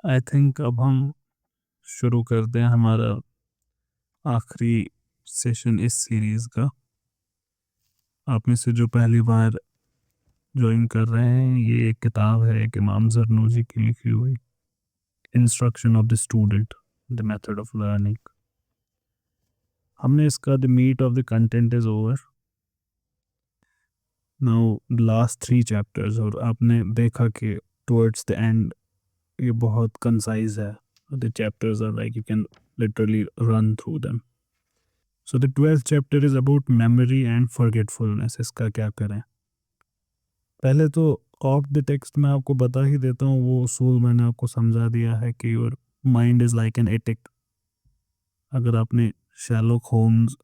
I think अब हम शुरू करते हैं हमारा आखिरी सेशन इस सीरीज का। आप में से जो पहली बार ज्वाइन कर रहे हैं, ये एक किताब है, एक इमाम जरनूजी की लिखी हुई, instruction of the student, the method of learning. हमने इसका the meat of the content is over now, last 3 chapters, और आपने देखा कि टुवर्ड्स द एंड ये बहुत कंसाइज है। The chapters are like you can literally run through them. So the 12th chapter is about memory and forgetfulness. इसका क्या करें? पहले तो ऑफ द टेक्स्ट मैं आपको बता ही देता हूँ, वो उसूल मैंने आपको समझा दिया है कि your mind is like an attic. अगर आपने शैर्लक होम्स,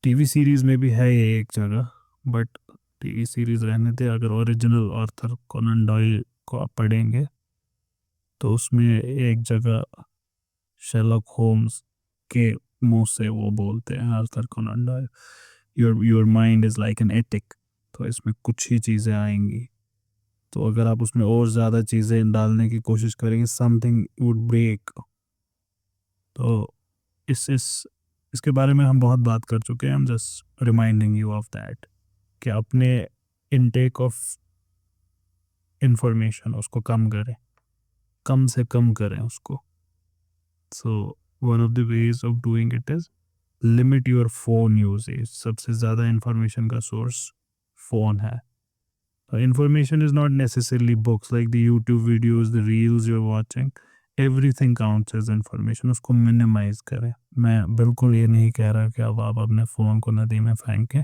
टीवी सीरीज में भी है ये एक जगह, बट टीवी सीरीज रहने थे, अगर ओरिजिनल ऑर्थर कोनन डॉयल को आप पढ़ेंगे तो उसमें एक जगह शेरलॉक होम्स के मुंह से वो बोलते हैं, Arthur Conan Doyle, your mind is like an attic. तो इसमें कुछ ही चीज़ें आएंगी, तो अगर आप उसमें और ज़्यादा चीज़ें डालने की कोशिश करेंगे, समथिंग वुड ब्रेक। तो इस इसके बारे में हम बहुत बात कर चुके हैं। हम just reminding you of that कि अपने इनटेक ऑफ इंफॉर्मेशन उसको कम करें, कम से कम करें उसको। So one of the ways of doing it is limit your phone usage. सबसे ज़्यादा इंफॉर्मेशन का सोर्स फ़ोन है। Information is not necessarily books, like the YouTube videos, the reels you're watching. Everything counts as information. उसको minimise करें। मैं बिल्कुल ये नहीं कह रहा कि अब आप अपने फ़ोन को नदी में फेंकें,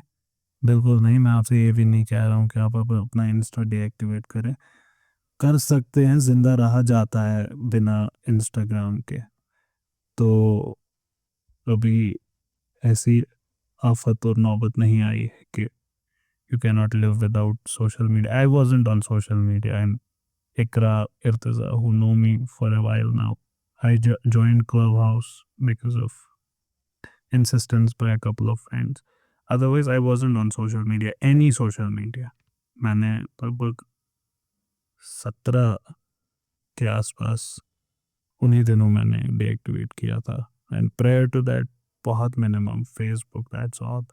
बिल्कुल नहीं। मैं आपसे ये भी नहीं कह रहा हूँ कि आप अपना इंस्टा डीएक्टिवेट करें। कर सकते हैं, जिंदा रहा जाता है बिना इंस्टाग्राम के। तो अभी ऐसी आफत और नौबत नहीं आई है कि you cannot live without social media. I wasn't on social media, and Ikra, Irtaza, who know me for a while now, I joined Clubhouse because of insistence by a couple of friends. Otherwise, I wasn't on social media, any social media. मैंने लगभग 17 के आसपास उन्हीं दिनों मैंने deactivate किया था, and prior to that बहुत मिनिमम फेसबुक, दैट्स ऑल।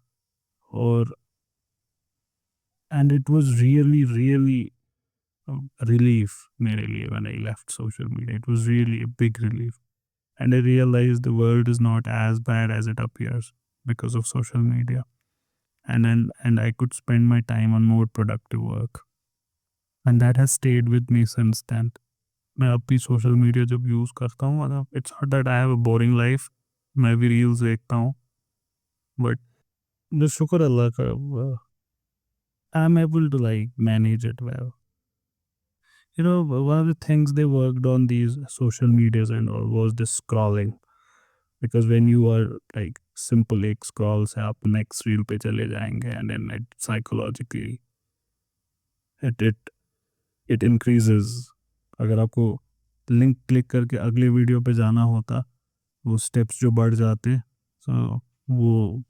और and it was really relief मेरे लिए when I left social media. It was really a big relief. And I realized the world is not as bad as it appears because of social media. And I could spend my time on more productive work. And that has stayed with me since then. मैं अब भी social media जब use करता हूँ, मतलब it's not that I have a boring life, मैं भी reels देखता हूँ, बट जो शुक्र अल्लाह का, I am able to like manage it well. One of the things they worked on these social medias and all was the scrolling, because when you are like simple एक scroll से आप next reel पे चले जाएंगे, and then it psychologically it increases। अगर आपको link click करके अगले वीडियो पे जाना होता, वो स्टेप्स जो बढ़ जाते, so वो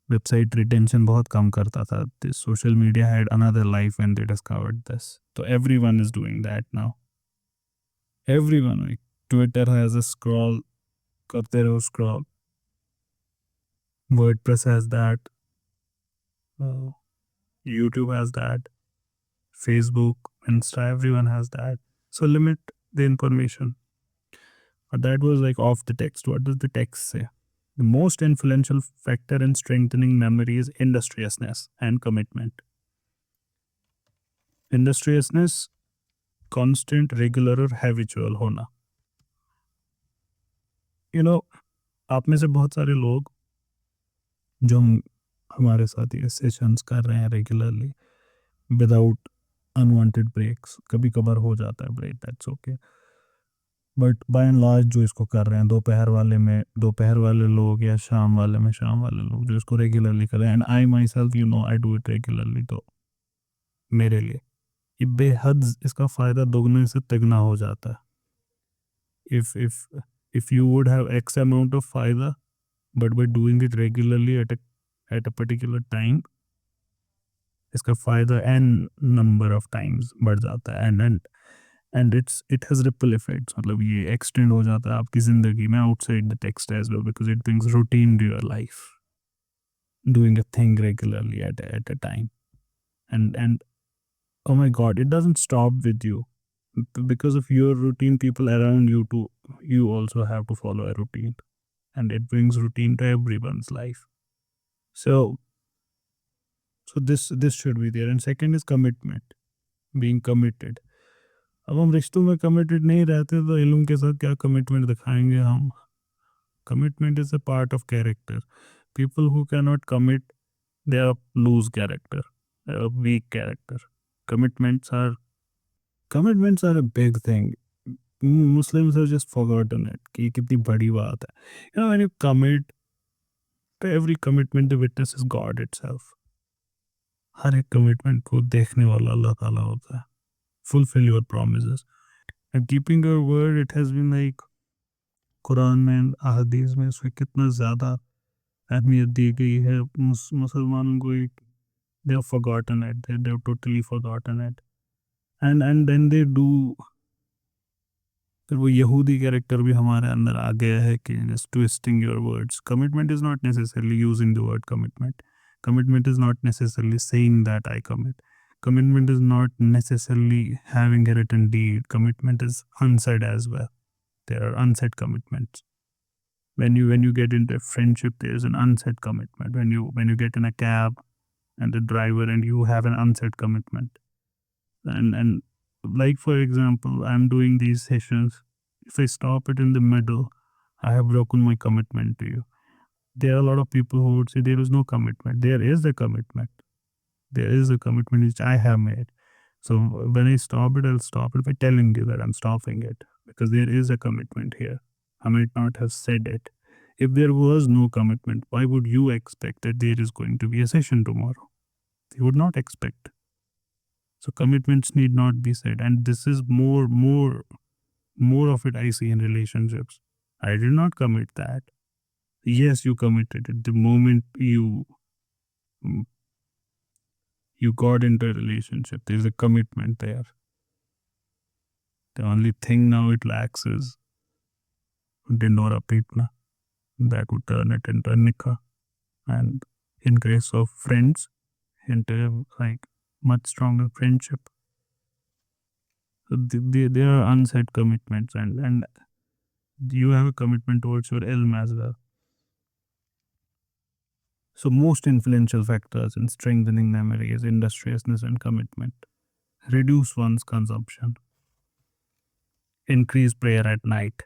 वेबसाइट रिटेंशन बहुत कम करता था। Social media had another life when they discovered this. तो everyone is doing that now, everyone. Like Twitter has a scroll, करते रहो scroll, WordPress has that, YouTube has that, Facebook, Insta, everyone has that. So limit the information. But that was like off the text. What does the text say? The most influential factor in strengthening memory is industriousness and commitment. Industriousness, constant, regular और habitual होना। You know आप में से बहुत सारे लोग जो हमारे साथ ये सेशंस कर रहे हैं रेगुलरली विदाउट अनवांटेड ब्रेक्स, कभी कभार हो जाता है break, that's okay, but by and large जो इसको कर रहे हैं, दोपहर वाले में दोपहर वाले लोग या शाम वाले में शाम वाले लोग जो इसको रेगुलरली कर रहे हैं, and I my self, I do it regularly, तो मेरे लिए ये बेहद इसका फ़ायदा दोगुने से तिगना हो जाता है। If you would have x amount of फ़ायदा, but by doing it regularly at a particular time, इसका फ़ायदा n number of times बढ़ जाता है। And and it has ripple effects, मतलब ये एक्सटेंड हो जाता है आपकी जिंदगी में outside the text as well, because it brings routine to your life, doing a thing regularly at a time. And oh my god, it doesn't stop with you. Because of your routine, people around you too, you also have to follow a routine, and it brings routine to everyone's life. So this should be there. And second is commitment, being committed. अब हम रिश्तों में committed नहीं रहते तो इल्म के साथ क्या कमिटमेंट दिखाएंगे हम? Commitment is a part of character. People who cannot commit, they are loose character, a weak character. Commitments are a big thing. Muslims have just forgotten it कि ये कितनी बड़ी बात है. When you commit, to every commitment the witness is God itself. हर एक commitment को देखने वाला अल्लाह ताला होता है. Fulfill your promises. And keeping your word, it has been like Quran में, अहादीस में इसको कितना ज़्यादा अहमियत दी गई है. मुसलमानों को they have forgotten it. They have totally forgotten it. And then they do. फिर वो यहूदी कैरेक्टर भी हमारे अंदर आ गया है कि just twisting your words. Commitment is not necessarily using the word commitment. Commitment is not necessarily saying that I commit. Commitment is not necessarily having a written deed. Commitment is unsaid as well. There are unsaid commitments. When you get into a friendship, there is an unsaid commitment. When you get in a cab and the driver and you have an unsaid commitment. And like for example, I'm doing these sessions. If I stop it in the middle, I have broken my commitment to you. There are a lot of people who would say there is no commitment. There is a commitment. There is a commitment which I have made. So when I stop it, I'll stop it by telling you that I'm stopping it, because there is a commitment here. I might not have said it. If there was no commitment, why would you expect that there is going to be a session tomorrow? You would not expect. So commitments need not be said, and this is more of it I see in relationships. I did not commit that. Yes, you committed it the moment you got into a relationship. There's a commitment there. The only thing now it lacks is dinora pitna. That would turn it into a nikah, and in case of friends, into like much stronger friendship. So there are unsaid commitments, and you have a commitment towards your ilm as well. So most influential factors in strengthening memory is industriousness and commitment. Reduce one's consumption. Increase prayer at night.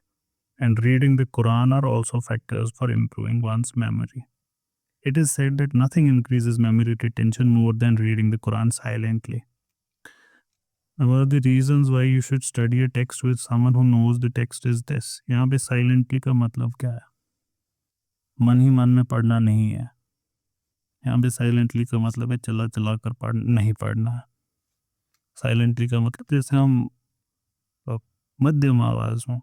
And reading the Quran are also factors for improving one's memory. It is said that nothing increases memory retention more than reading the Quran silently. Now, one of the reasons why you should study a text with someone who knows the text is this. यहाँ पे silently का मतलब क्या है? मन ही मन में पढ़ना नहीं है. यहाँ पे साइलेंटली का मतलब है चला चला कर नहीं पढ़ना है. साइलेंटली का मतलब जैसे हम मध्यम आवाज में,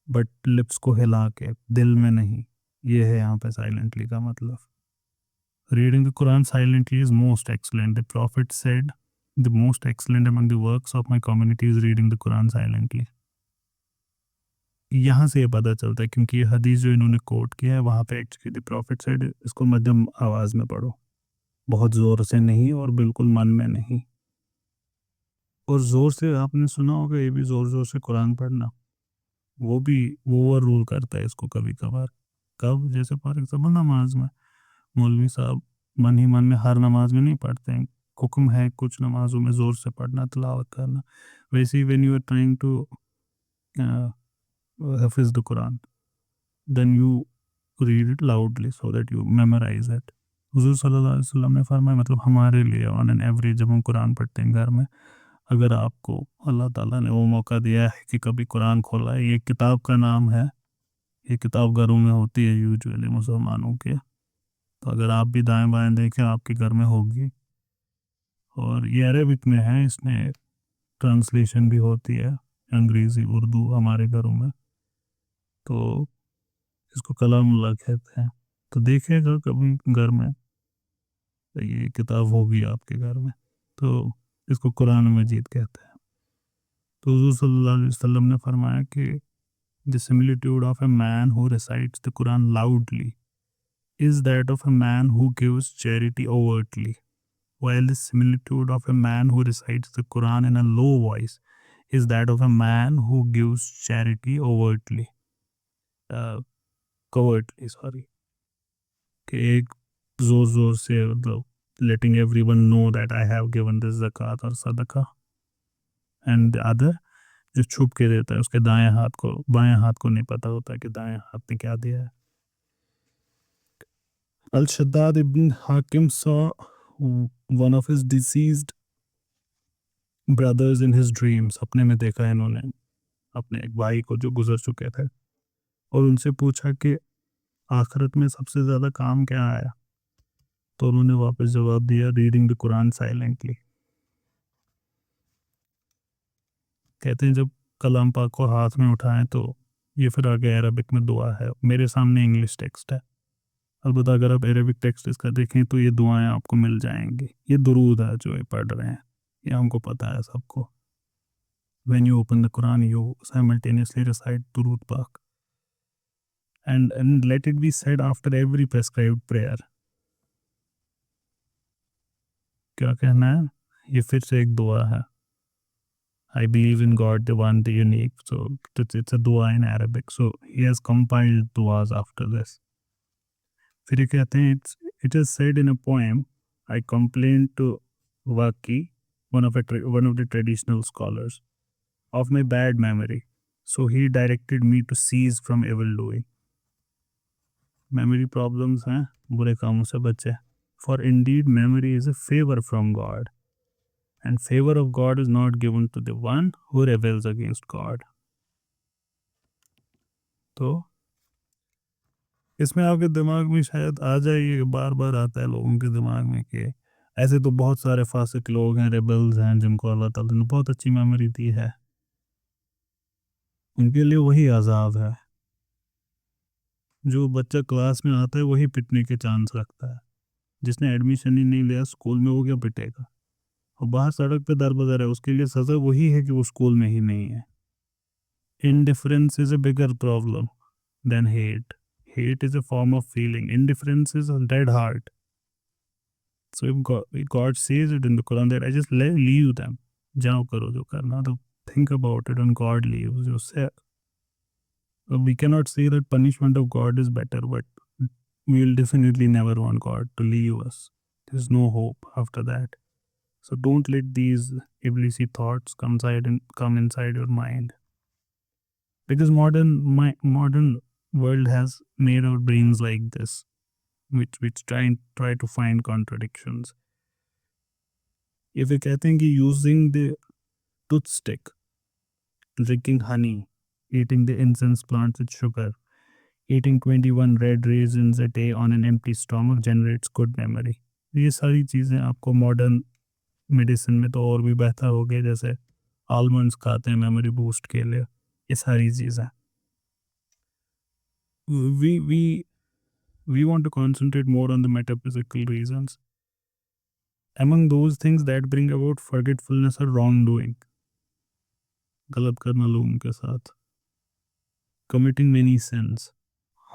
बट लिप्स को हिला के, दिल में नहीं. ये है यहाँ पे साइलेंटली का मतलब. Reading the Quran silently is most excellent. The profit said the most excellent among the works of my community is reading the Quran silently. यहाँ से ये पता चलता है, क्योंकि ये हदीस जो इन्होंने कोट किया है वहाँ पे एक्चुअली द प्रॉफिट सेड इसको मध्यम आवाज में पढ़ो, बहुत जोर से नहीं और बिल्कुल मन में नहीं. और जोर से आपने सुना होगा ये भी जोर से कुरान पढ़ना, वो भी ओवर रूल करता है इसको कभी कभार. कब? जैसे फॉर एग्जाम्पल नमाज में मौलवी साहब मन ही मन में हर नमाज में नहीं पढ़ते हैं. हुक्म है कुछ नमाजों में जोर से पढ़ना, तिलावत करना. वैसे ही when you are trying to hafiz the Quran, then you read it loudly so that you memorize it. हुजूर सल्लल्लाहु अलैहि वसल्लम ने फरमाया, मतलब हमारे लिए ऑन एन एवरेज जब हम कुरान पढ़ते हैं घर में, अगर आपको अल्लाह ताला ने वो मौका दिया है कि कभी कुरान खोला है, ये किताब का नाम है, ये किताब घरों में होती है यूजुअली मुसलमानों के, तो अगर आप भी दाएं बाएं देखें आपके घर में होगी. और ये अरेबिक में है, इसमें ट्रांसलेशन भी होती है अंग्रेज़ी उर्दू हमारे घरों में, तो इसको कलामुल्लाह कहते हैं. तो देखिएगा कभी घर में तो ये किताब होगी आपके घर में, तो इसको कुरान मजीद कहते हैं. तो हुज़ूर सल्लल्लाहु अलैहि वसल्लम ने फरमाया कि the similitude of a man who recites the Quran loudly is that of a man who gives charity overtly, while the similitude of a man who recites the Quran in a low voice is that of a man who gives charity overtly, covertly, sorry. कि एक जोर जोर से मतलब letting everyone know that I have given this zakat और सदका, and the other जो छुप के देता है, उसके दाएं हाथ को बाएं हाथ को नहीं पता होता कि दाएं हाथ ने क्या दिया है. Al-Shaddad ibn Hakim saw one of his deceased brothers in his dreams. अपने में देखा इन्होंने अपने एक भाई को जो गुजर चुके थे, और उनसे पूछा कि आखिरत में सबसे ज़्यादा काम क्या आया. तो उन्होंने वापस जवाब दिया, रीडिंग द कुरान साइलेंटली. कहते हैं जब कलाम पाक को हाथ में उठाएं तो ये फिर आगे अरबिक में दुआ है. मेरे सामने इंग्लिश टेक्स्ट है, अलबत्ता अगर आप अरबिक टेक्स्ट इसका देखें तो ये दुआएं आपको मिल जाएंगी. ये दुरूद है जो ये पढ़ रहे हैं, ये हमको पता है सबको. When you open the Quran, you simultaneously recite Durud Pak. And let it be said after every prescribed prayer. क्या कहना है? ये फिर से एक दुआ है. I believe in God, the one, the unique. So it's a dua in Arabic. So he has compiled duas after this. फिर ये कहते हैं, it is said in a poem, I complained to Waki, one of the traditional scholars, of my bad memory. So he directed me to cease from evil doing. Memory problems हैं, बुरे कामों से बचे. For indeed memory is a favor from God, and favor of God is not given to the one who rebels against God. तो इसमें आपके दिमाग में शायद आ जाए, ये बार बार आता है लोगों के दिमाग में कि ऐसे तो बहुत सारे फासिक लोग हैं, रेबल्स हैं, जिनको अल्लाह ताला ने बहुत अच्छी मेमोरी दी है, उनके लिए वही अजाब है. जो बच्चा क्लास में आता है वही पिटने के चांस रखता है. जिसने एडमिशन ही नहीं लिया स्कूल में, वो क्या पिटेगा. और बाहर सड़क पे दर बदर है, उसके लिए सज़ा वही है कि वो स्कूल में ही नहीं है. Indifference is a bigger problem than hate. Hate is a form of feeling. Indifference is a dead heart. So if God says it in the Quran that I just leave them, जाओ करो जो करना, तो think about it when God leaves you. Say, we cannot say that punishment of God is better, but we will definitely never want God to leave us. There's no hope after that. So don't let these iblisi thoughts come inside your mind. Because modern world has made our brains like this, which try to find contradictions. If we कहते हैं कि using the toothstick, drinking honey, eating the incense plants with sugar, eating 21 red raisins a day on an empty stomach generates good memory. ये सारी चीज़ें आपको modern medicine में तो और भी बेहतर हो गए, जैसे आलमंड्स खाते हैं मेमोरी बूस्ट के लिए. ये सारी चीज़ें we want to concentrate more on the metaphysical reasons. Among those things that bring about forgetfulness or wrongdoing, गलत करना लोगों के साथ, committing many sins,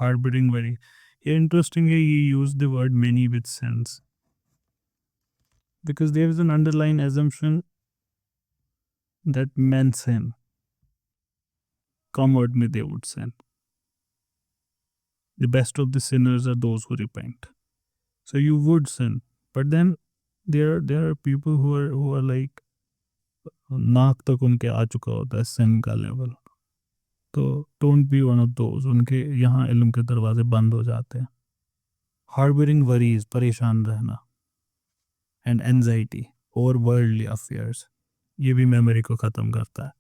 harboring very. Yeah, interestingly, he used the word many with sins because there is an underlying assumption that men sin. Come word में they would sin. The best of the sinners are those who repent. So you would sin, but then there are people who are like नाक तक उनके आ चुका होता है sin का level. तो don't be one of those. उनके यहाँ इल्म के दरवाजे बंद हो जाते हैं. Harboring worries, परेशान रहना, and anxiety over worldly affairs, ये भी memory को ख़त्म करता है.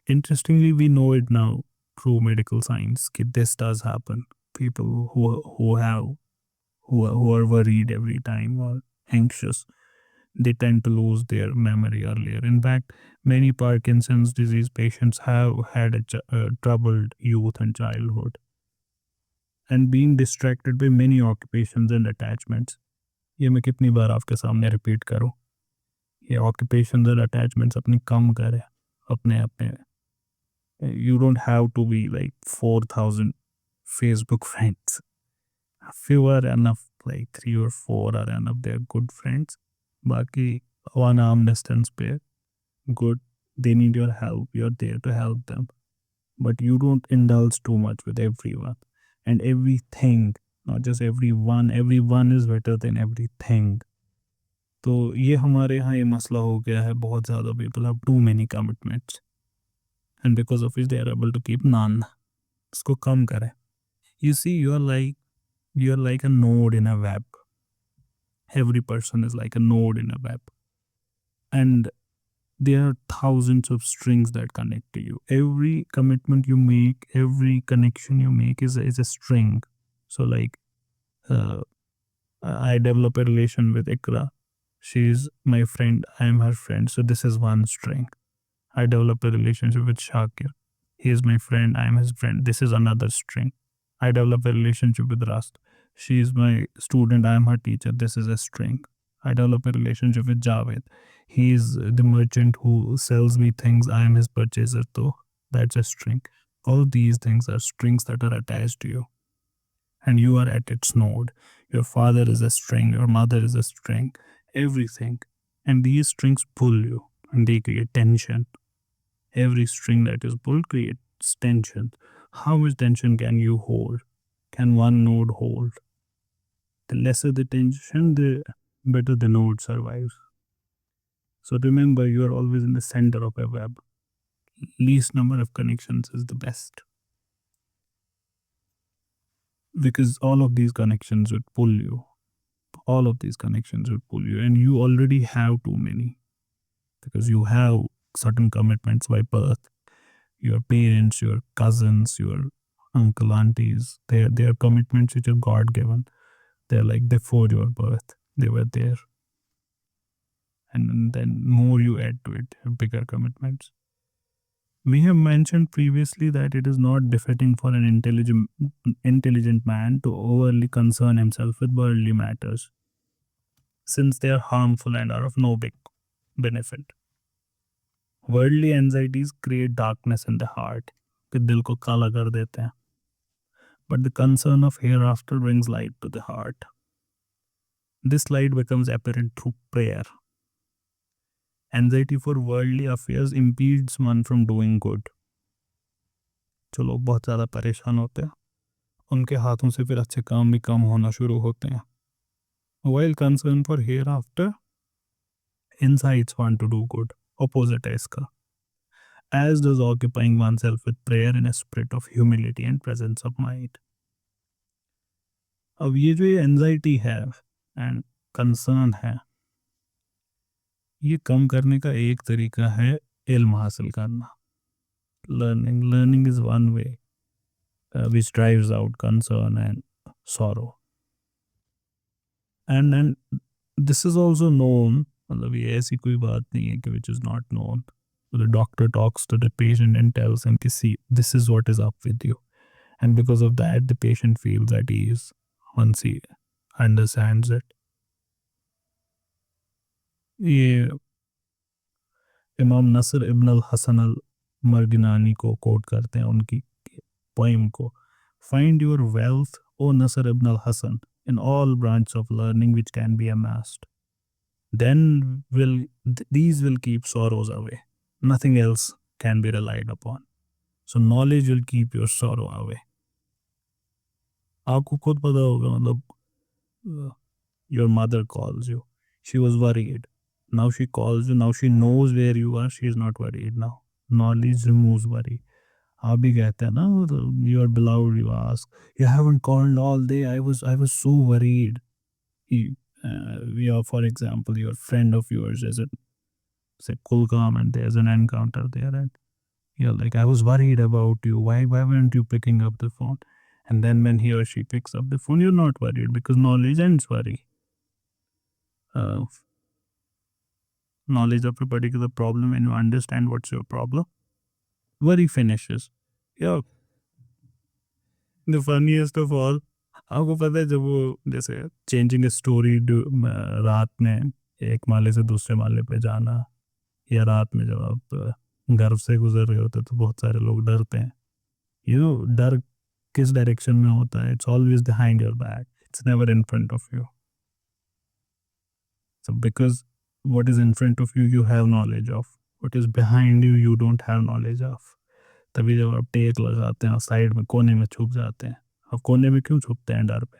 Interestingly, we know it now through medical science that this does happen. People who are worried every time or anxious, they tend to lose their memory earlier. In fact, many Parkinson's disease patients have had a troubled youth and childhood, and being distracted by many occupations and attachments. ये मैं कितनी बार आपके सामने repeat करूं, ये occupations and attachments अपनी कम करें. अपने अपने you don't have to be like 4,000 Facebook friends. Few are enough, like 3 or 4 are enough. They're good friends. Baki, one arm distance pair, good. They need your help. You're there to help them. But you don't indulge too much with everyone and everything. Not just everyone. Everyone is better than everything. तो ये हमारे यहाँ ये मसला हो गया है बहुत ज़्यादा. People have too many commitments and because of which they are able to keep none. इसको कम करें. You see, you're like a node in a web. Every person is like a node in a web, and there are thousands of strings that connect to you. Every commitment you make, every connection you make is a string. So like, uh, I develop a relation with Ikra. She's my friend. I am her friend. So this is one string. I develop a relationship with Shakir. He is my friend. I am his friend. This is another string. I develop a relationship with Rast. She is my student. I am her teacher. This is a string. I develop a relationship with Javed. He is the merchant who sells me things. I am his purchaser. So that's a string. All these things are strings that are attached to you. And you are at its node. Your father is a string. Your mother is a string. Everything. And these strings pull you and they create tension. Every string that is pulled creates tension. How much tension can you hold? Can one node hold? The lesser the tension, the better the node survives. So remember, you are always in the center of a web. Least number of connections is the best. Because all of these connections would pull you. All of these connections would pull you. And you already have too many. Because you have certain commitments by birth. Your parents, your cousins, your uncle, aunties, they are commitments which are God given. They're like before your birth, they were there. And then more you add to it, bigger commitments. We have mentioned previously that it is not befitting for an intelligent man to overly concern himself with worldly matters, since they are harmful and are of no big benefit. Worldly anxieties create darkness in the heart. कि दिल को काला कर देते हैं. But the concern of hereafter brings light to the heart. This light becomes apparent through prayer. Anxiety for worldly affairs impedes one from doing good. जो लोग बहुत ज़्यादा परेशान होते हैं उनके हाथों से फिर अच्छे काम भी कम होना शुरू होते हैं. While concern for hereafter incites one to do good. Opposite है इसका. As does occupying oneself with prayer in a spirit of humility and presence of mind. अब ये जो ये एंजाइटी है एंड कंसर्न है, ये कम करने का एक तरीका है इल्म हासिल करना. Learning is one way which drives out concern and sorrow. And this is also known. मतलब ये ऐसी कोई बात नहीं है कि which is not known. The doctor talks to the patient and tells him, see, this is what is up with you. And because of that, the patient feels at ease once he understands it. ये इमाम नसर इब्न अल हसन अल मर्गिनानी को coat करते हैं उनकी poem को. Find your wealth, O Nasr ibn al Hasan, in all branches of learning which can be amassed. Then these will keep sorrows away. Nothing else can be relied upon. So knowledge will keep your sorrow away. आपको खुद पता होगा, मतलब your mother calls you. She was worried. Now she calls you. Now she knows where you are. She is not worried now. Knowledge removes worry. आप भी कहते हैं ना, you are beloved. You ask, you haven't called all day. I was so worried. For example, your friend of yours is at say Kulgam and there's an encounter there and you're like, I was worried about you. Why weren't you picking up the phone? And then when he or she picks up the phone, you're not worried because knowledge ends worry. Knowledge of a particular problem, when you understand what's your problem, worry finishes. Yeah. The funniest of all, आपको पता है जब वो जैसे changing story रात में एक माले से दूसरे माले पे जाना, या रात में जब आप गर्व से गुजर रहे होते तो बहुत सारे लोग डरते हैं। डर किस डायरेक्शन में होता है? It's always behind your back, it's never in front of you. So because what is in front of you you have knowledge of, what is behind you you don't have knowledge of। तभी जब आप take लगाते हैं और side में कोने में छुप जाते हैं। अब कोने में क्यों छुपते हैं डर पे?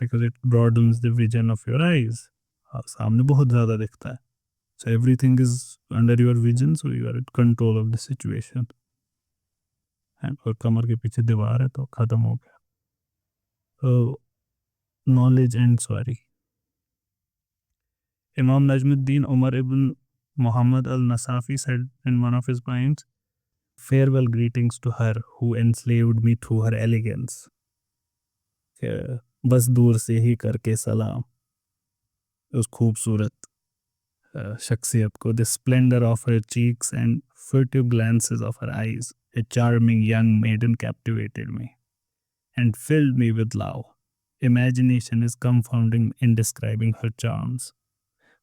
Because it broadens the vision of your eyes। सामने बहुत ज़्यादा दिखता है, so everything is under your vision, so you are in control of the situation। और कमर के पीछे दीवार है तो ख़त्म हो गया। तो knowledge and sorry। Imam Najmuddin Umar ibn Muhammad al-Nasafi said in one of his poems, farewell greetings to her who enslaved me through her elegance। कि बस दूर से ही करके सलाम उस खूबसूरत शख्सियत को। the splendor of her cheeks and furtive glances of her eyes, a charming young maiden captivated me and filled me with love। Imagination is confounding in describing her charms,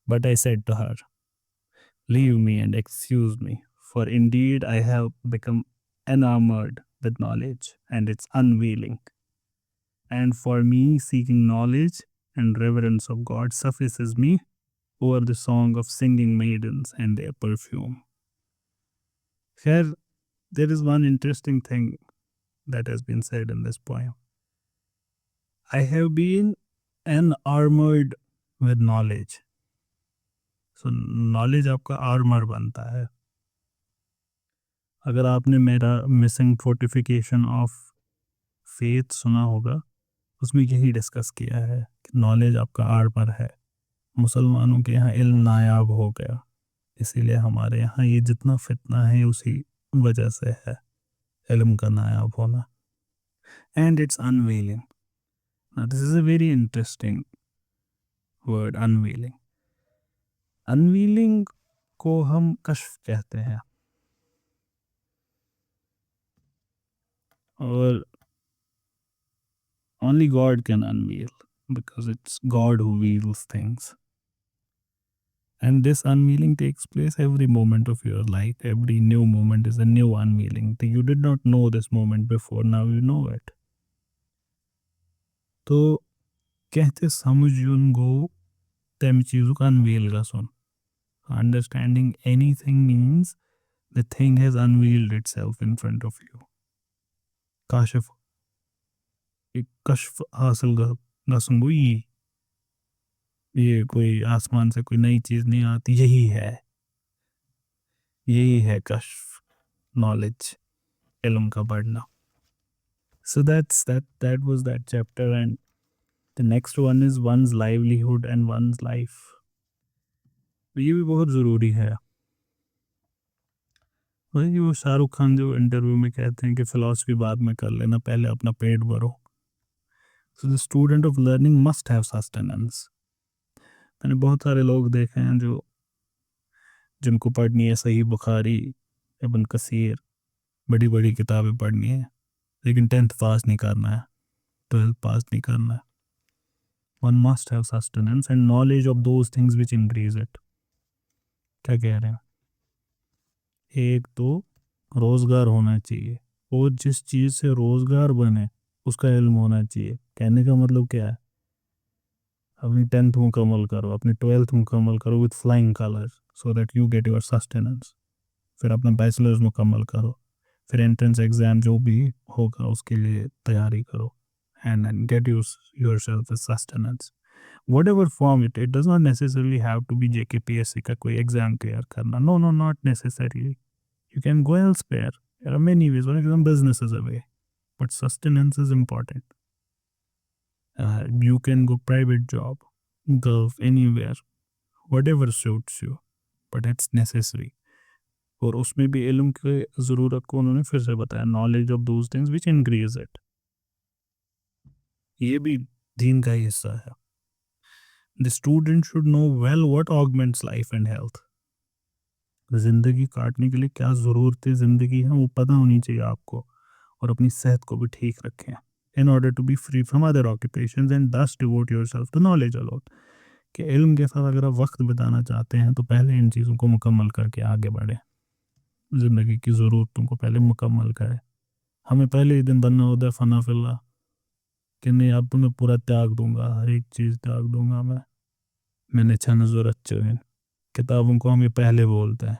but I said to her, leave me and excuse me, for indeed I have become enamored with knowledge and its unveiling, and for me seeking knowledge and reverence of God suffices me over the song of singing maidens and their perfume। Here, there is one interesting thing that has been said in this poem. I have been enamored with knowledge। So, knowledge आपका armour बनता है। अगर आपने मेरा missing fortification of faith सुना होगा, उसमें यही डिस्कस किया है कि नॉलेज आपका आर्मर है। मुसलमानों के यहाँ इल्म नायाब हो गया, इसीलिए हमारे यहाँ ये जितना फितना है उसी वजह से है, इल्म का नायाब होना। And it's unveiling. This is a very interesting word, unveiling. Unveiling को हम कश्फ कहते हैं, और only God can unveil, because it's God who reveals things। And this unveiling takes place every moment of your life। Every new moment is a new unveiling। You did not know this moment before, now you know it। तो कहते समझुन गो तम चीज़ों का unveil का सुन। Understanding anything means the thing has unveiled itself in front of you। Kashif, एक कश्फ हासिल का सुन, ये कोई आसमान से कोई नई चीज़ नहीं आती, यही है कश्फ, नॉलेज, इल्म का बढ़ना। So that was that chapter, and the next one is one's livelihood and one's life। ये भी बहुत ज़रूरी है। वही वो शाहरुख खान जो इंटरव्यू में कहते हैं कि फिलॉसफी बाद में कर लेना, पहले अपना पेट भरो। So the student of learning must have sustenance। मैंने बहुत सारे लोग देखे हैं जिनको पढ़नी है सही बुखारी, इब्न कसीर, बड़ी बड़ी किताबें पढ़नी है, लेकिन 10th पास नहीं करना है, 12th पास नहीं करना है। One must have sustenance and knowledge of those things which increase it। क्या कह रहे हैं? एक तो रोज़गार होना चाहिए, और जिस चीज़ से रोज़गार बने उसका इल्म होना चाहिए। कहने का मतलब क्या है? अपनी 10th मुकम्मल करो, अपनी 12th मुकम्मल करो with flying colours, so that you get your sustenance. फिर अपना बैचलर्स मुकम्मल करो, फिर एंट्रेंस एग्ज़ाम जो भी होगा उसके लिए तैयारी करो, and get yourself a sustenance, whatever form it does not necessarily have to be JKPSC का कोई एग्ज़ाम क्लियर करना। No, not necessarily। You can go elsewhere। There are many ways। One example, business is a way, but sustenance is important। You can go private job, Gulf, anywhere, whatever suits you, but it's necessary। और उसमें भी इल्म की ज़रूरत को उन्होंने फिर से बताया, knowledge of those things which increase it. ये भी दीन का ही हिस्सा है। The student should know well what augments life and health. ज़िंदगी काटने के लिए क्या ज़रूरतें ज़िंदगी हैं वो पता होनी चाहिए आपको, और अपनी सेहत को भी ठीक रखें in order to be free from other occupations and thus devote yourself to knowledge alone। कि इल्म के साथ अगर आप वक्त बिताना चाहते हैं तो पहले इन चीज़ों को मुकम्मल करके आगे बढ़ें। ज़िंदगी की ज़रूरतों को पहले मुकम्मल करे। हमें पहले ही दिन बनना होता है फना फिल्ला कि नहीं अब तो मैं पूरा त्याग दूंगा, हर एक चीज़ त्याग दूंगा मैंने छन ज़रूरत चाहिए। किताबों को हम ये पहले बोलते हैं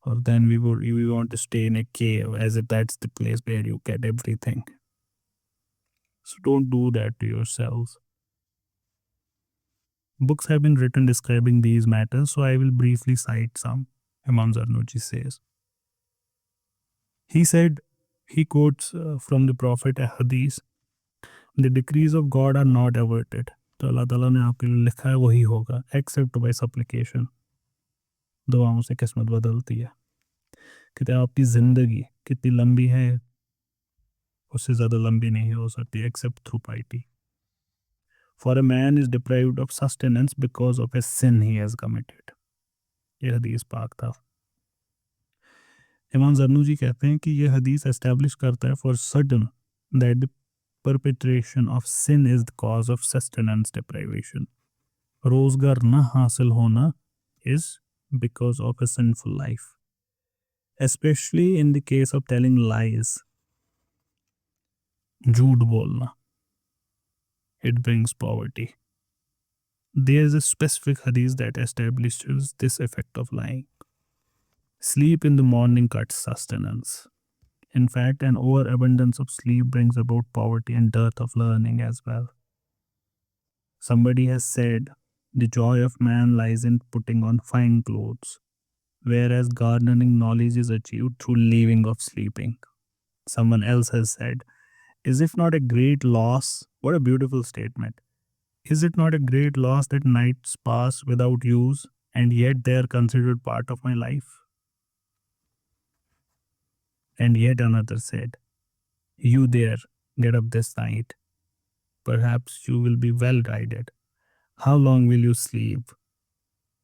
और then we want to stay in a cave as if that's the place where you get everything. So don't do that to yourselves. Books have been written describing these matters, so I will briefly cite some. Imam Zarnuji says. He said, he quotes from the Prophet a hadith, the decrees of God are not averted. तो अल्लाह ताला ने आपके लिए लिखा है वही होगा, except by supplication. दुआओं से किस्मत बदलती है। कहते हैं आपकी ज़िंदगी कितनी लंबी है, उससे ज़्यादा लंबी नहीं हो सकती, except through piety. For a man is deprived of sustenance because of a sin he has committed. ये हदीस पाक था। इमाम जरनूजी कहते हैं कि ये हदीस एस्टैब्लिश करता है for certain that the perpetration of sin is the cause of sustenance deprivation. रोजगार न हासिल होना is because of a sinful life, especially in the case of telling lies, झूठ बोलना, it brings poverty. There is a specific हदीस that establishes this effect of lying. Sleep in the morning cuts sustenance. In fact, an overabundance of sleep brings about poverty and dearth of learning as well. Somebody has said, the joy of man lies in putting on fine clothes, whereas garnering knowledge is achieved through leaving off sleeping. Someone else has said, is it not a great loss? What a beautiful statement. Is it not a great loss that nights pass without use, and yet they are considered part of my life? And yet another said, you there, get up this night. Perhaps you will be well guided. How long will you sleep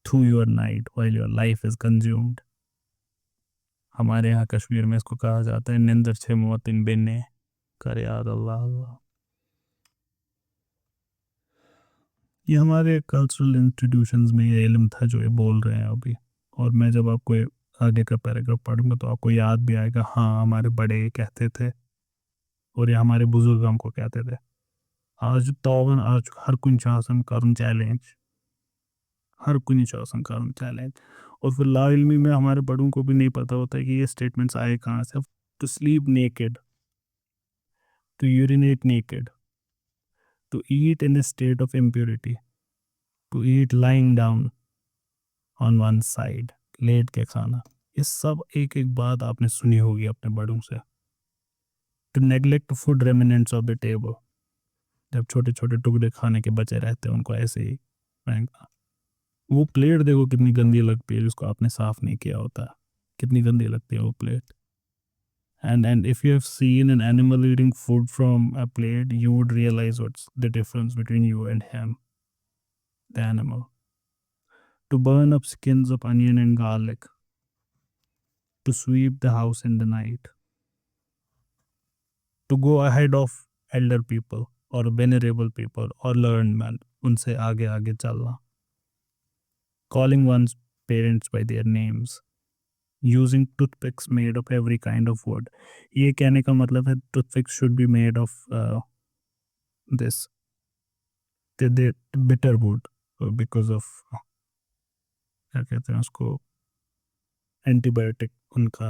through your night while your life is consumed? हमारे यहाँ कश्मीर में इसको कहा जाता है निंदर छे मोतिन बिन्ने करे याद अल्लाह अल्लाह। ये हमारे कल्चरल इंस्टीट्यूशंस में ये इल्म था जो ये बोल रहे हैं अभी। और मैं जब आपको आगे का पैराग्राफ पढ़ूंगा तो आपको याद भी आएगा, हाँ हमारे बड़े ये कहते थे और ये हमारे बुजुर्ग हमको कहते थे। आज तौबन आज हर कुछ चाहसन करूँ चैलेंज, हर कुछ चाहसन करूँ चैलेंज। और फिर ला इल्मी में हमारे बड़ों को भी नहीं पता होता है कि ये स्टेटमेंट्स आए कहाँ से। To sleep naked, to urinate naked, to eat in a state of impurity, to eat lying down on one side, late के खाना। ये सब एक एक बात आपने सुनी होगी अपने बड़ों से। To neglect food remnants of the table, जब छोटे छोटे टुकड़े खाने के बचे रहते हैं उनको ऐसे ही फेंकना। वो प्लेट देखो कितनी गंदी लगती है जिसको आपने साफ नहीं किया होता, कितनी गंदी लगती है वो plate. And if you have seen an animal eating food from a plate, you would realize what's the difference between you and him, the animal. To burn up skins of onion and garlic, to sweep the house in the night, to go ahead of elder people or venerable people or learned men, उनसे आगे आगे चलना, calling one's parents by their names, using toothpicks made of every kind of wood. ये कहने का मतलब है toothpicks should be made of this the bitter wood because of क्या कहते हैं उसको, एंटीबायोटिक उनका,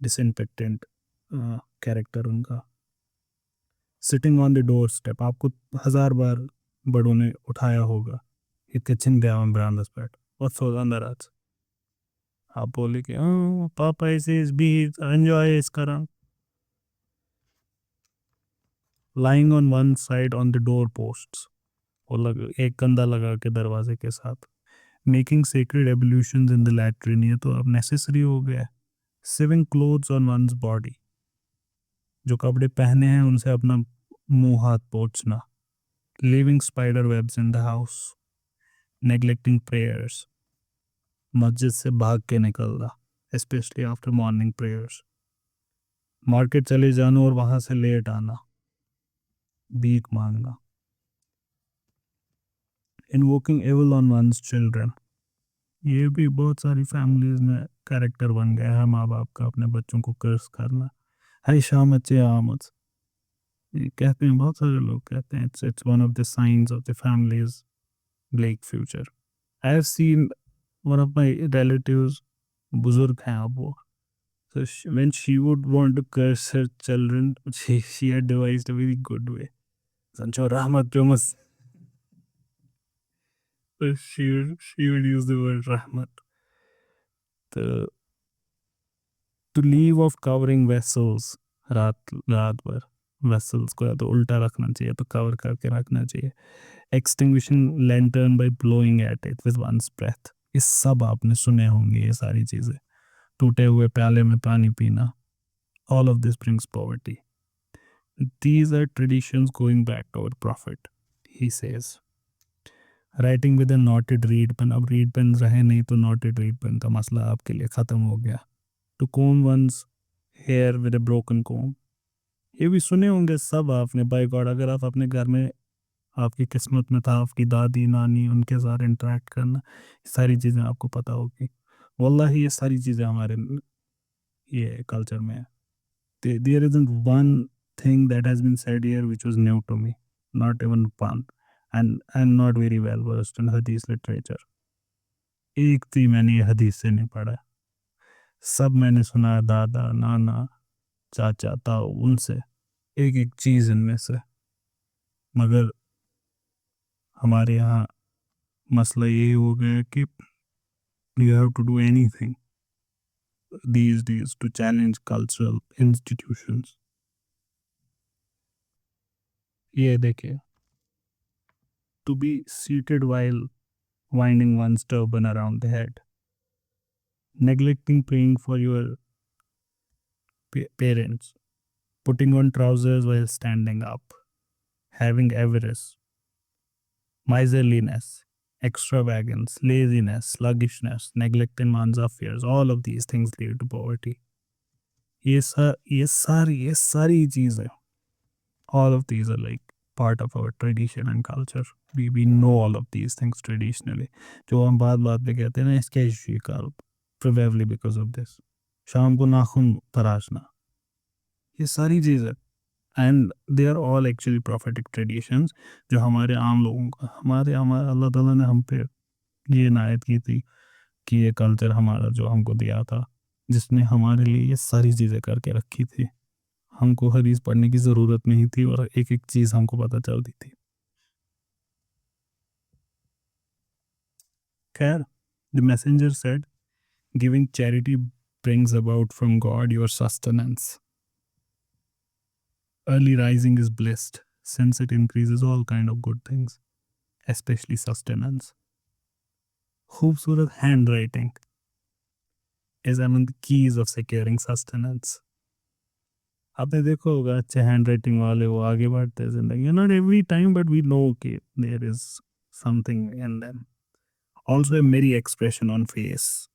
डिसइंफेक्टेंट कैरेक्टर उनका। Sitting on the door step, आपको 1000 बार बड़ों ने उठाया होगा इतने चिंते आवन ब्रांदस पैट और सो अंदर आज आप बोले कि पापा ऐसे इस भी एंजॉय इस करा। Lying on one side on the door posts, और एक कंधा लगा के दरवाजे के साथ। Making sacred ablutions in the latrine, ये तो अब नेसेसरी हो गया। Sewing clothes on one's body, जो कपड़े पहने हैं उनसे अपना मुंह हाथ पोंछना। Living spider webs in the house, neglecting prayers, मस्जिद से भाग के निकलना, specially after morning prayers. Market चले जाना और वहां से लेट आना, भीख मांगना। Invoking evil on one's children, ये भी बहुत सारी फैमिलीज में कैरेक्टर बन गया है माँ बाप का, अपने बच्चों को कर्स करना। हाय शामत या आमद, ये कहते हैं, बहुत सारे लोग कहते हैं it's one of the science of the families black future. I have seen one of my relatives, बुजुर्ग हैं अब वो, so when she would want to curse her children, she had devised a very good way. Sancho Rahmat Jomas. So she would use the word Rahmat. The to leave of covering vessels, रात रात भर vessels को या तो उल्टा रखना चाहिए तो कवर करके रखना चाहिए। Extinguishing lantern by blowing at it with one's breath, ये सब आपने सुने होंगे ये सारी चीजें। टूटे हुए प्याले में पानी पीना, all of this brings poverty. These are traditions going back to our prophet, he says. Writing with a knotted reed pen, अब reed pen रहे नहीं तो knotted reed pen का मसला आपके लिए ख़त्म हो गया। To comb one's hair with a broken comb, ये भी सुने होंगे सब आपने। बाय गॉड, अगर आप अपने घर में, आपकी किस्मत में था आपकी दादी नानी उनके साथ इंटरेक्ट करना, ये सारी चीज़ें आपको पता होगी। वल्लाही ये सारी चीज़ें हमारे ये कल्चर में है। There isn't one thing that has been said here which was new to me, not even one. And I'm not very well versed in hadith literature. एक थी मैंने ये हदीस से नहीं पढ़ा, सब मैंने सुना है दादा नाना चाचा ताऊ उनसे, एक एक चीज़ इनमें से। मगर हमारे यहाँ मसला यही हो गया कि you have to do anything these days to challenge cultural institutions. ये देखिए, to be seated while winding one's turban around the head, neglecting praying for your parents, putting on trousers while standing up, having avarice, miserliness, extravagance, laziness, sluggishness, neglect in one's affairs, all of these things lead to poverty. ये सारी चीज़ें, all of these are like part of our tradition and culture. We know all of these things traditionally. जो हम बात बात पे कहते हैं ना, इसके शिकार, probably because of this. शाम को नाखून तराशना, ये सारी चीज़ें, and they are all actually prophetic traditions जो हमारे आम लोगों का, हमारे हमारा अल्लाह ताला ने हम पे ये इनायत की थी कि ये कल्चर हमारा जो हमको दिया था, जिसने हमारे लिए ये सारी चीज़ें करके रखी थी। हमको हदीस पढ़ने की ज़रूरत नहीं थी और एक एक चीज़ हमको पता चलती थी। खैर, the messenger said, giving charity brings about from God your sustenance. Early rising is blessed since it increases all kind of good things, especially sustenance. खूबसूरत handwriting is among the keys of securing sustenance. आपने देखा होगा अच्छे handwriting वाले वो आगे बढ़ते हैं जिंदगी, not every time but we know कि there is something in them. Also a merry expression on face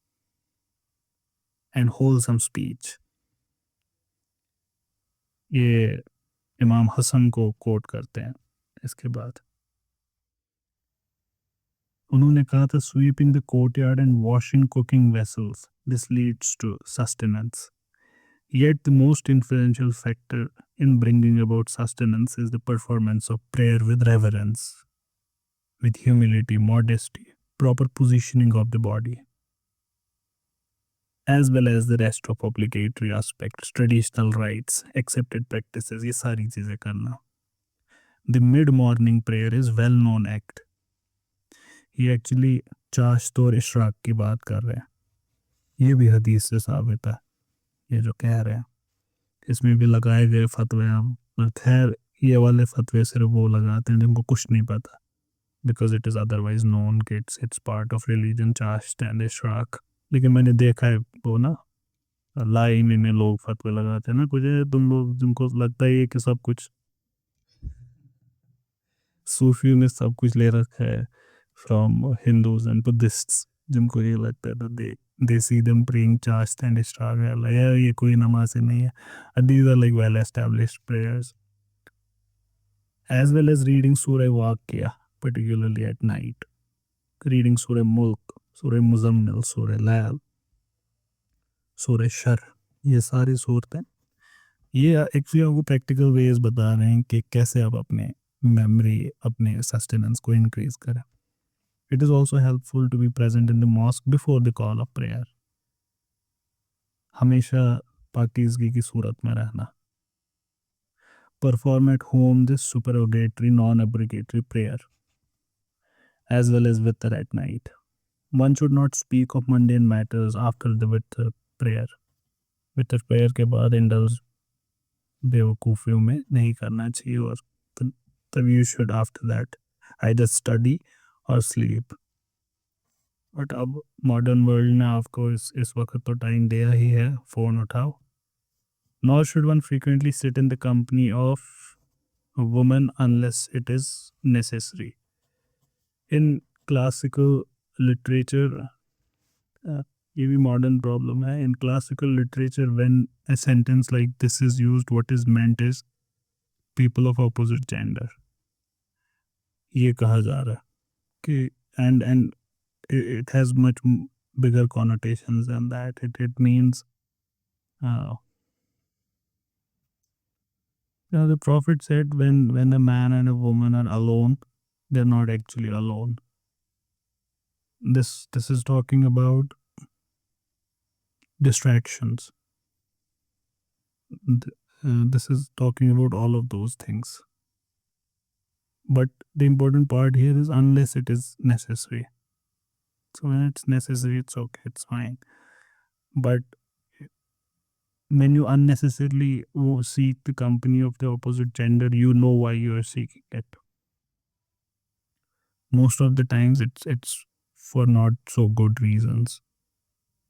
and wholesome speech. ये इमाम हसन को कोट करते हैं इसके बाद। उन्होंने कहा था, sweeping the courtyard and washing cooking vessels, this leads to sustenance. Yet the most influential factor in bringing about sustenance is the performance of prayer with reverence, with humility, modesty, proper positioning of the body, as well as the rest of obligatory aspects, traditional rites, accepted practices, ये सारी चीज़ें करना। The mid-morning prayer is well-known act. ये actually चाश्त और Ishraq की बात कर रहे हैं, ये भी हदीस से साबित है ये जो कह रहे हैं। इसमें भी लगाए गए फतवे हम, खैर ये वाले फतवे सिर्फ वो लगाते हैं जिनको कुछ नहीं पता, because it is otherwise known कि इट्स पार्ट ऑफ रिलीजन, चाश्त एंड इशराक। लेकिन मैंने देखा है वो ना लाइन में लोग फतवे लगाते हैं ना, कुछ तुम लोग जिनको लगता है कि सब कुछ सूफी ने सब कुछ ले रखा है फ्रॉम हिंदूज एंड बुद्धिस्ट्स, जिनको ये लगता है they see them praying chast and ishraq, like yeah, ये कोई नमाज नहीं है। These are like well established prayers, as well as reading surah Waqiah particularly at night, reading surah Mulk, सूरह मुज़म्मिल, सूरह लैल, सूरह शर, ये सारी सूरतें ये एक्चुअली आपको प्रैक्टिकल वेज बता रहे हैं कि कैसे आप अपने मेमोरी, अपने सस्टेनेंस को इंक्रीज करें. It is also helpful to be present in the mosque before the call of prayer. हमेशा पाकीज़गी की सूरत में रहना. Perform at home this supererogatory non-abrogatory prayer as well as witr at night. One should not speak of mundane matters after the witr prayer. Witr prayer के बाद indulge बेवकूफ़ियों में नहीं करना चाहिए और तभी you should after that either study or sleep. But अब modern world ने आपको इस वक्त तो टाइम दिया ही है, फ़ोन उठाओ. Nor should one frequently sit in the company of a woman unless it is necessary. In classical literature, ये भी modern problem है. In classical literature, when a sentence like this is used, what is meant is people of opposite gender. ये कहा जा रहा है कि and it has much bigger connotations than that. It means the Prophet said when a man and a woman are alone, they're not actually alone. This is talking about distractions. This is talking about all of those things. But the important part here is unless it is necessary. So when it's necessary, it's okay, it's fine. But when you unnecessarily seek the company of the opposite gender, you know why you are seeking it. Most of the times it's for not so good reasons.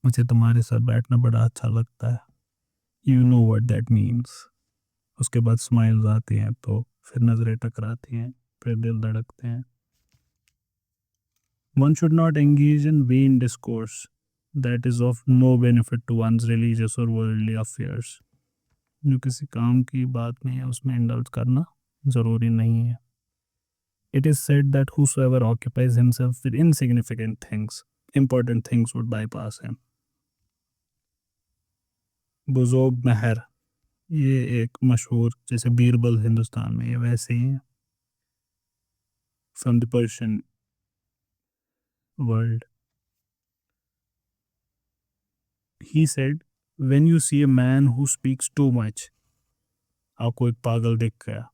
मुझे तुम्हारे साथ बैठना बड़ा अच्छा लगता है. You know what that means. उसके बाद स्माइल्स आती हैं तो फिर नज़रें टकराती हैं, फिर दिल धड़कते हैं. One should not engage in vain discourse that is of no benefit to one's religious or worldly affairs. जो किसी काम की बात नहीं है उसमें इंडल्ज करना ज़रूरी नहीं है. It is said that whosoever occupies himself with insignificant things, important things would bypass him. बुज़ोग महर, ये एक मशहूर जैसे बीरबल हिंदुस्तान में, ये वैसे ही है. From the Persian world. He said, when you see a man who speaks too much, आपको एक पागल दिख गया,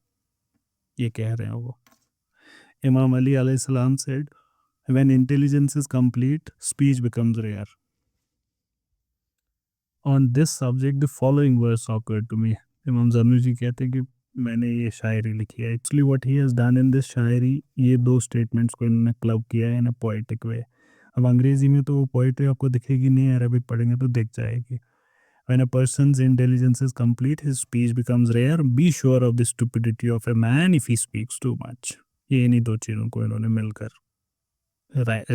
ये कह रहे हैं वो. Imam Ali alayhi salam said, when intelligence is complete, speech becomes rare. On this subject, the following verse occurred to me. Imam Zarnuji कहते हैं कि मैंने ये शायरी लिखी है. Actually what he has done in this शायरी, ये दो statements को इन्होंने क्लब किया है in a poetic way. अब अंग्रेजी में तो वो पोइट्री आपको दिखेगी नहीं, अरबिक पढ़ेंगे तो दिख जाएगी. When a person's intelligence is complete, his speech becomes rare. Be sure of the stupidity of a man if he speaks too much. ये इन्हीं दो चीज़ों को इन्होंने मिलकर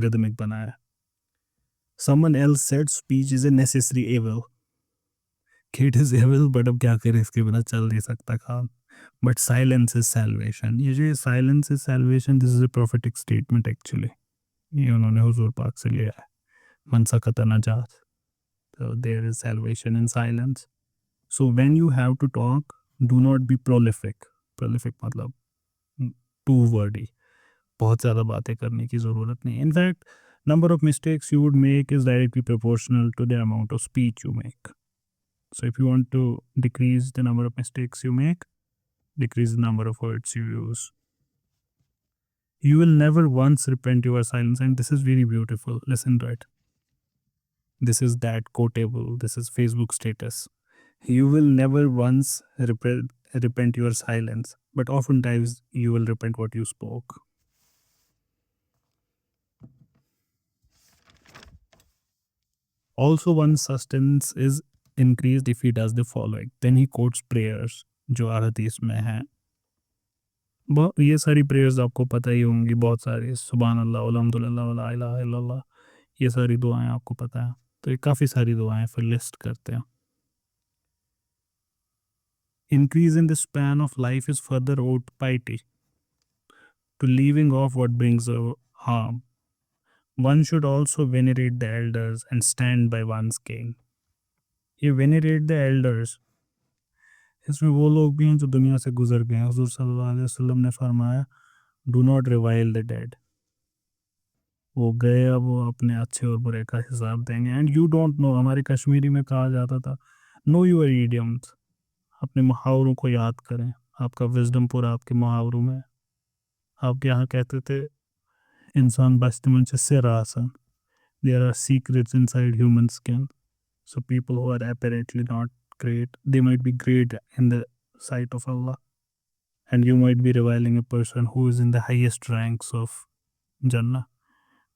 rhythmic बनाया. Someone else said speech is a necessary evil. It is evil, but अब क्या करें, इसके बिना चल नहीं सकता काम. But silence is salvation. ये जो silence is salvation, this is a prophetic statement actually. ये उन्होंने हुजूर पाक से लिया है. मन सकत नजात. So there is salvation in silence. So when you have to talk, do not be prolific. Prolific मतलब too wordy. बहुत ज़्यादा बातें करने की ज़रूरत नहीं. In fact, number of mistakes you would make is directly proportional to the amount of speech you make. So if you want to decrease the number of mistakes you make, decrease the number of words you use. You will never once repent your silence, and this is very beautiful. Listen to it. This is that quotable. This is Facebook status. You will never once repent your silence, but oftentimes you will repent what you spoke. Also, one's sustenance is increased if he does the following. Then he quotes prayers, जो हदीस में हैं. ये सारी prayers आपको पता ही होंगी, बहुत सारी. सुभान अल्लाह, अल्हम्दुलिल्लाह, ला इलाहा इल्लल्लाह, ये सारी दुआएं आपको पता है. तो ये काफ़ी सारी दुआएं फिर लिस्ट करते हैं. Increase in the span of life is further owed piety to leaving off what brings harm. One should also venerate the elders and stand by one's king. ये venerate the elders, इसमें वो लोग भी हैं जो दुनिया से गुजर गए हैं. हुजूर सल्लल्लाहु अलैहि वसल्लम ने फरमाया, do not revile the dead. वो गए, अब वो अपने अच्छे और बुरे का हिसाब देंगे. एंड यू डोंट नो, हमारे कश्मीरी में कहा जाता था, नो यूर ईडियम्स. अपने मुहावरों को याद करें. आपका विजडम पूरा आपके मुहावरों में. आपके यहाँ कहते थे, इंसान बचते मन से सिर आसन. There are secrets inside human skin. So people who are apparently not great, they might be great in the sight of Allah. And you might be reviling a person who is in the highest ranks of Jannah.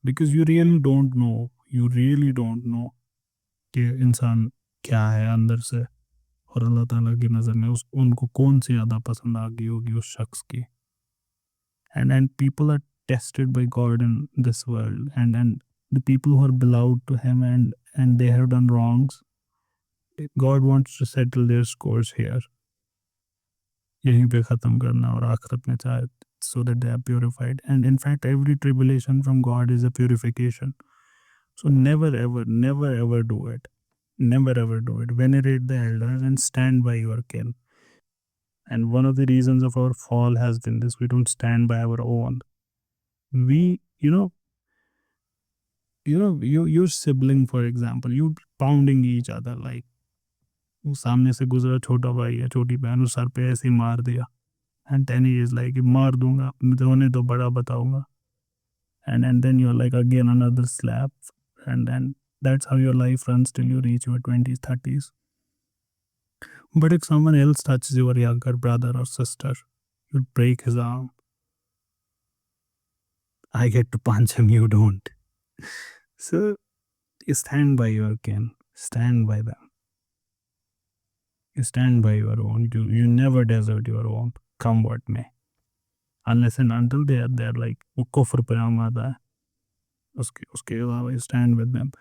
Because you really don't know, कि इंसान क्या है अंदर से. और अल्लाह ताला की नज़र में उनको कौन सी ज़्यादा पसंद आ गई होगी उस शख्स की. And people are tested by God in this world. And the people who are beloved to Him and they have done wrongs, God wants to settle their scores here. यहीं पे ख़त्म करना और आखिरत में चाहे, so that they are purified. And in fact, every tribulation from God is a purification. So never ever do it. Never ever do it. Venerate the elders and stand by your kin. And one of the reasons of our fall has been this: we don't stand by our own. We, your sibling, for example, you pounding each other like, वो सामने से गुजरा छोटा भाई या छोटी बहन, उस सर पे ऐसे ही मार दिया. And then he is like, मार दूंगा, रोने तो बड़ा बताऊंगा. And then you're like, again another slap. And then that's how your life runs till you reach your 20s, 30s. But if someone else touches your younger brother or sister, you'll break his arm. I get to punch him, you don't. So stand by your kin. Stand by them. Stand by your own. You never desert your own, come what may. Unless and until they're like, वो कुफ्र पे हम आता है, उसके अलावा stand with them.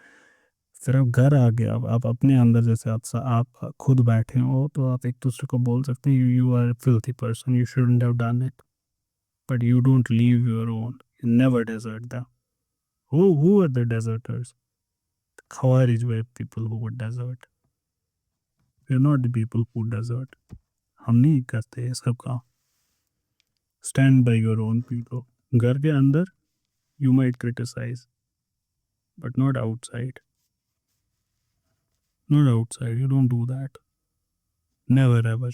फिर आप घर आ गए, अब आप अपने अंदर जैसे आप खुद बैठे हो, तो आप एक दूसरे को बोल सकते हैं, you are a filthy person, you shouldn't have done it. But you don't leave your own. You never desert them. Who are the deserters? The Khawarij were people who would desert. We're not the people who desert. हम नहीं करते ये सब काम. Stand by your own people. घर के अंदर you might criticize, but not outside. Not outside. You don't do that. Never ever.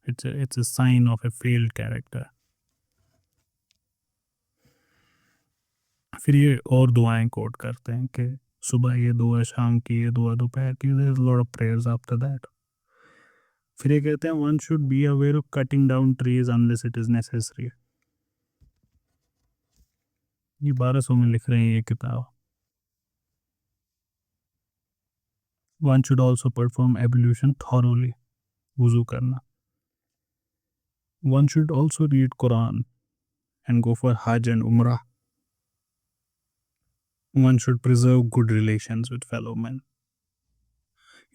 It's a sign of a failed character. फिर ये और दुआएं कोट करते हैं कि सुबह ये दुआ, शाम की ये दुआ, दोपहर की. There's a lot of prayers after that. फिर ये कहते हैं, one should be aware of cutting down trees unless it is necessary. ये 1200 में लिख रहे हैं ये किताब. One should also perform ablution thoroughly. वुजू करना. One should also read Quran and go for Hajj and Umrah. One should preserve good relations with fellow men.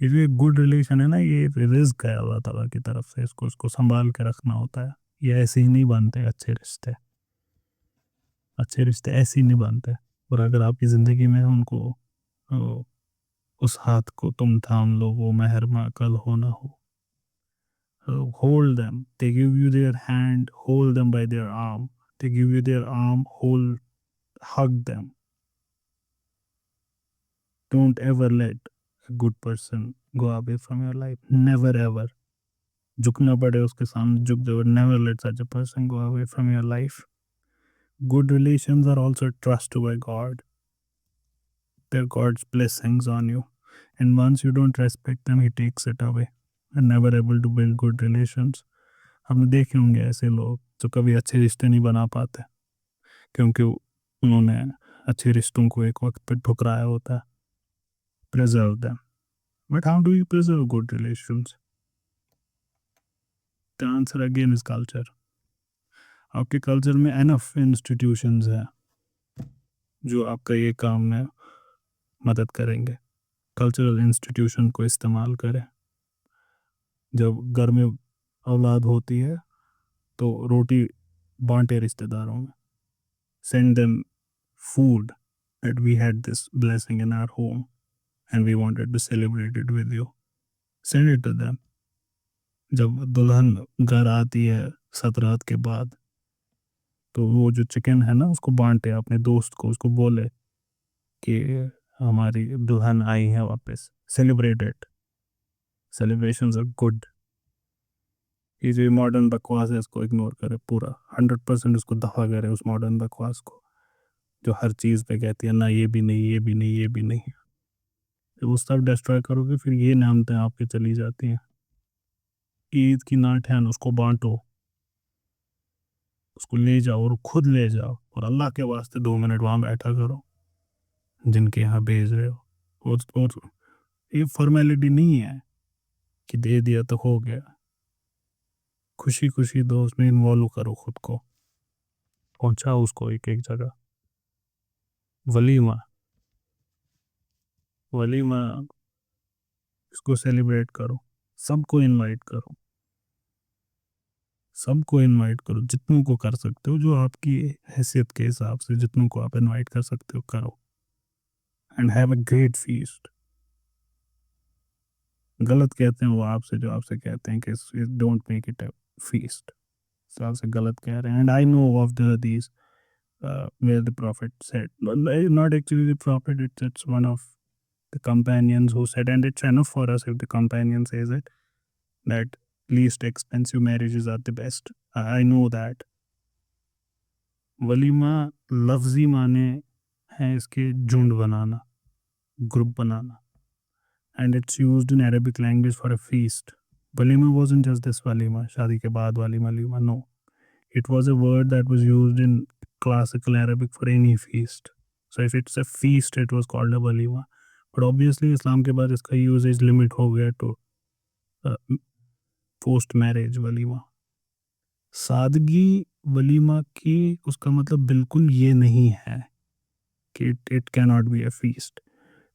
ये जो एक गुड रिलेशन है ना, ये रिस्क है अल्लाह ताला की तरफ से. इसको संभाल के रखना होता है. ये ऐसे ही नहीं बनते अच्छे रिश्ते. अच्छे रिश्ते ऐसे ही नहीं बनते. और अगर आपकी ज़िंदगी में उनको, उस हाथ को तुम थाम लो, वो मेहरमा कल हो ना हो. Hold them. They give you their hand, hold them by their arm. They give you their arm, hug them. Don't ever let a good person go away from your life. Never ever. झुकना पड़े उसके सामने झुक जाओ. Never let such a person go away from your life. Good relations are also a trust by God. They're God's blessings on you. And once you don't respect them, He takes it away. And never able to build good relations. हमने देखे होंगे ऐसे लोग जो कभी अच्छे रिश्ते नहीं बना पाते, क्योंकि उन्होंने अच्छे रिश्तों को एक वक्त पे ठुकराया होता है. Preserve them. But how do you preserve good relations? The answer again is culture. आपके कल्चर में enough institutions हैं जो आपका ये काम में मदद करेंगे. कल्चरल इंस्टीट्यूशन को इस्तेमाल करें. जब घर में औलाद होती है तो रोटी बांटे रिश्तेदारों में. Send them food. that we had this blessing in our home and we wanted to celebrate it with you. Send it to them. जब दुल्हन घर आती है 17 के बाद, तो वो जो चिकन है ना उसको बांटे अपने दोस्त को, उसको बोले कि हमारी दुल्हन आई है वापस, celebrate it, celebrations are good. ये जो मॉडर्न बकवास है इसको इग्नोर करे पूरा, 100% उसको दफा करे उस मॉडर्न बकवास को जो हर चीज़ पे कहती है ना ये भी नहीं, ये भी नहीं, ये भी नहीं। जब वो सब डिस्ट्रॉय करोगे फिर ये नामतें आपके चली जाती हैं। ईद की नाट है उसको बांटो, उसको ले जाओ और खुद ले जाओ और अल्लाह के वास्ते 2 मिनट वहाँ बैठा करो जिनके यहाँ भेज रहे हो। और ये फॉर्मेलिटी नहीं है कि दे दिया तो हो गया, खुशी खुशी दो, उसमें इन्वॉल्व करो खुद को, पहुंचाओ उसको एक एक जगह। वलीमा, वलीमा इसको सेलिब्रेट करो, सबको इनवाइट करो, सबको इनवाइट करो, जितनों को कर सकते हो, जो आपकी हैसियत के हिसाब से जितनों को आप इनवाइट कर सकते हो करो, and have a great feast. गलत कहते हैं वो आपसे जो आपसे कहते हैं कि don't make it a feast, तो आपसे गलत कह रहे हैं। And I know of the these where the prophet said, not actually the prophet, it's one of the companions who said, and it's enough for us if the companion says it, that least expensive marriages are the best. I know that. वलीमा लफ्जी माने हैं इसके झुंड बनाना, group बनाना, and it's used in Arabic language for a feast. Walima wasn't just this walima, शादी के बाद वाली walima, no. It was a word that was used in classical Arabic for any feast. So if it's a feast, it was called a walima. But obviously इस्लाम के बाद इसका usage limit हो गया तो पोस्ट मैरिज वलीमा। सादगी वलीमा की उसका मतलब बिल्कुल ये नहीं है कि it can not be a feast.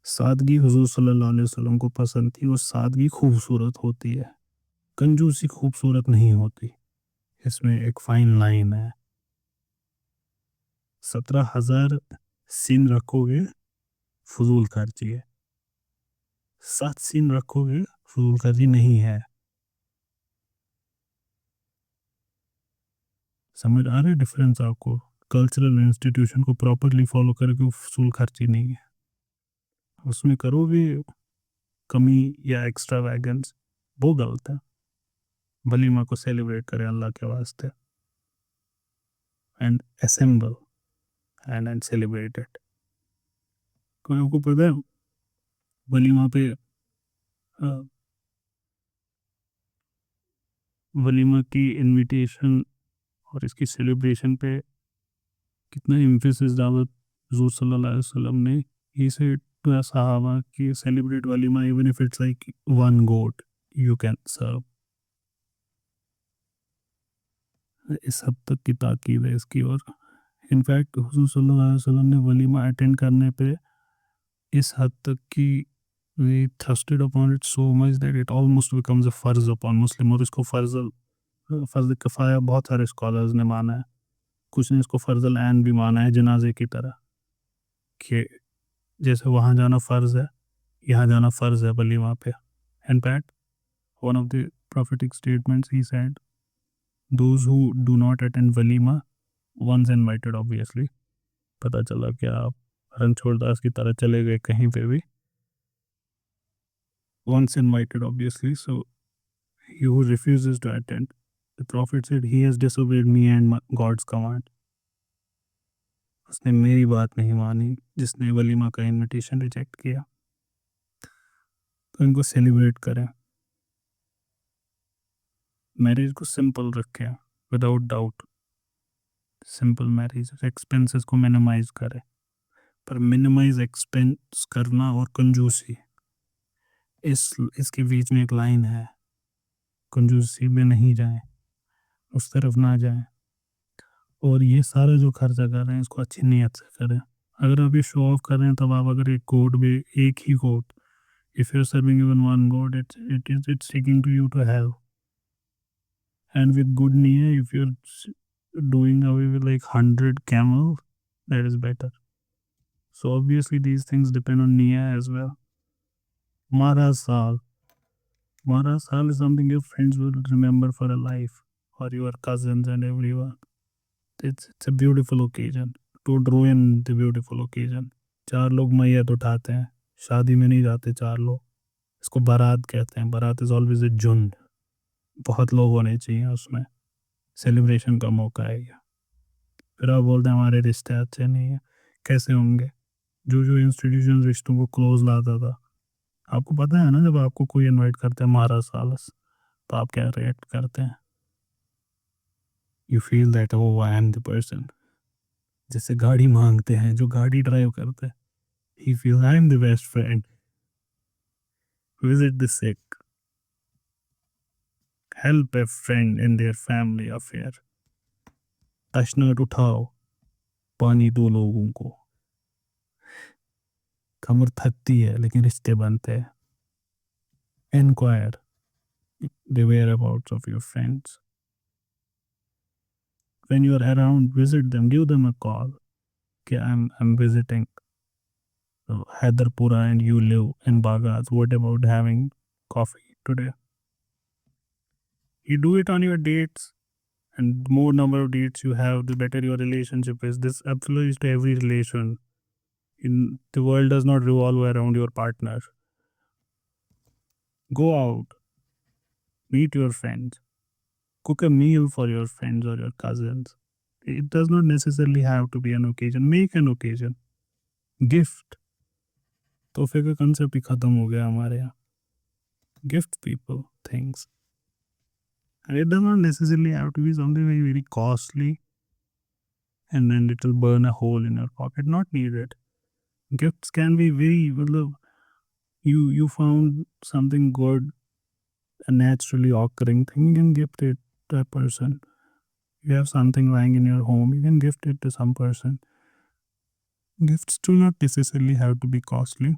सादगी हुजूर सल्लल्लाहु अलैहि वसल्लम को पसंद थी, वो सादगी खूबसूरत होती है, कंजूसी खूबसूरत नहीं होती। इसमें एक फाइन लाइन है। 17,000 सीन रखोगे फजूल खर्ची है, 7 सीन रखोगे फजूल खर्ची नहीं है। समझ आ रहा है डिफरेंस आपको? कल्चरल इंस्टीट्यूशन को प्रॉपरली फॉलो करके फजूल खर्ची नहीं है, उसमें करोगे कमी या एक्स्ट्रा वैगन्स, वो गलत है। वलीमा को सेलिब्रेट करें अल्लाह के वास्ते, and assemble and celebrate it. कोई आपको पता है वलीमा पे वलीमा की इनविटेशन और इसकी सेलिब्रेशन पे कितना एम्फेसिस डाला हुजूर सल्लल्लाहु अलैहि वसल्लम ने। ही सेड टू सहाबा कि सेलिब्रेट वलीमा even if it's like one goat you can serve. इस हद तक की ताकीद है इसकी। और इनफैक्ट हुजूर सल्लल्लाहु अलैहि वसल्लम ने वलीमा अटेंड करने पे इस हद तक की we thrusted upon it so much that it almost becomes a फर्ज upon Muslim। और इसको फ़र्ज़ किफ़ाया बहुत सारे स्कॉलर्स ने माना है, कुछ ने इसको फ़र्ज़ ऐन भी माना है जनाजे की तरह, कि जैसे वहाँ जाना फ़र्ज़ है, यहाँ जाना फ़र्ज़ है वलीमा पे। In fact, one of the prophetic statements he said, those who do not attend walima, once invited obviously, पता चला कि आप रणछोड़ दास की तरह चले गए कहीं पे भी, once invited obviously, so he who refuses to attend, the prophet said he has disobeyed me and God's command। उसने मेरी बात नहीं मानी जिसने वलीमा का इनविटेशन रिजेक्ट किया। तो इनको सेलिब्रेट करें, मैरिज को सिंपल रखें, without doubt simple marriage, expenses को मिनिमाइज करें, पर मिनिमाइज एक्सपेंस करना और कंजूसी, इसके बीच में एक लाइन है। कंजूसी में नहीं जाएं, उस तरफ ना जाएं, और ये सारा जो खर्चा कर रहे हैं इसको अच्छी नीयत से करें। अगर आप ये शो ऑफ कर रहे हैं तब आप अगर एक कोट भी, एक ही coat, if you're serving even one god, it's taking to you to hell। And with good niyyah, if you're doing away with like 100 camel, that is better। So obviously these things depend on Nia as well. Maharaj Sal. Maharaj Sal is something your friends will remember for a life, or your cousins and everyone. It's a beautiful occasion. Don't ruin the beautiful occasion. 4 लोग मैयत उठाते हैं, शादी में नहीं जाते 4 लोग. इसको बारात कहते हैं. बारात इज ऑलवेज ए झुंड. बहुत लोग होने चाहिए उसमें. सेलिब्रेशन का मौका है ये. फिर आप बोलते हैं हमारे रिश्ते अच्छे नहीं है. कैसे होंगे? जो जो इंस्टीट्यूशन रिश्तों को क्लोज लाता था, आपको पता है ना, जब आपको कोई इनवाइट करते हैं महाराज सालस, तो आप क्या रिएक्ट करते हैं? You feel that oh I am the person. जैसे गाड़ी मांगते हैं, जो गाड़ी ड्राइव करते हैं, he feel I am the best friend. Visit the sick, help a friend in their family affair. तशनट उठाओ, पानी दो लोगों को. कमर थकती है लेकिन रिश्ते बनते हैं. Inquire the whereabouts of your friends. When you are around, visit them, give them a call. Okay, I'm visiting Hyderpura and you live in Bagaz. What about having coffee today? You do it on your dates, and the more number of dates you have, the better your relationship is. This applies to every relation. The world does not revolve around your partner. Go out, meet your friends, cook a meal for your friends or your cousins. It does not necessarily have to be an occasion. Make an occasion. Gift. तोहफे का concept ही खत्म हो गया हमारे यहाँ. Gift people things. And it does not necessarily have to be something very, very costly and then it will burn a hole in your pocket. Not needed. Gifts can be very, you found something good, a naturally occurring thing, you can gift it to a person. You have something lying in your home, you can gift it to some person. Gifts do not necessarily have to be costly.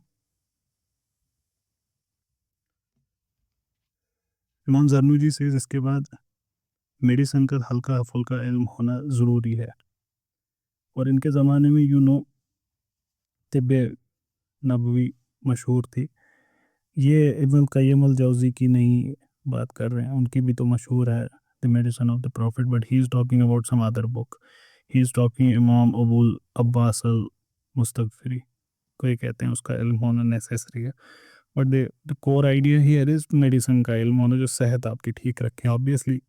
इमाम जरनुजी से इसके बाद medicine का हल्का फुल्का इल्म होना ज़रूरी है. और इनके ज़माने में तिब्ब नबवी मशहूर थी. ये इब्न क़य्यिम अल जौज़ी की नहीं बात कर रहे हैं, उनकी भी तो मशहूर है the medicine of the prophet, but he is talking about some other book. He is talking इमाम अबुल अब्बास अल मुस्तगफिरी. कोई कहते हैं उसका इल्म होना नेसेसरी है, but the core idea here is medicine का इल्म होना जो सेहत आपकी ठीक रखें. ऑब्वियसली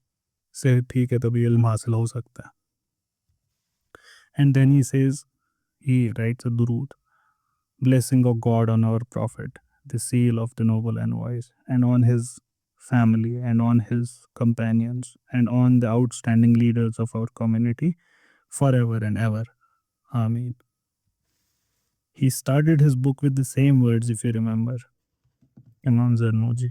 सेहत ठीक है तभी इल्म हासिल हो सकता है. And then he says, he writes a दुरूद, blessing of God on our prophet, the seal of the noble envoys, and on his family, and on his companions, and on the outstanding leaders of our community, forever and ever. Ameen. He started his book with the same words, if you remember. Imam Zarnuji.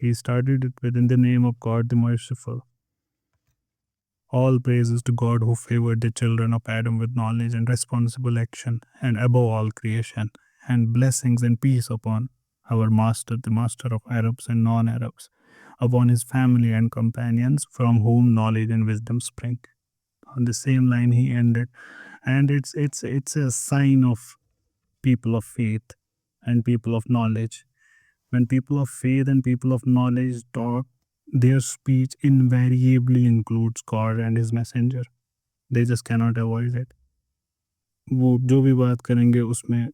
He started it with, in the name of God the Merciful. All praises to God who favored the children of Adam with knowledge and responsible action, and above all creation, and blessings and peace upon our Master, the Master of Arabs and non-Arabs, upon his family and companions, from whom knowledge and wisdom spring. On the same line he ended, and it's a sign of people of faith and people of knowledge. When people of faith and people of knowledge talk, their speech invariably includes God and his messenger. They just cannot avoid it. वो जो भी बात करेंगे उसमें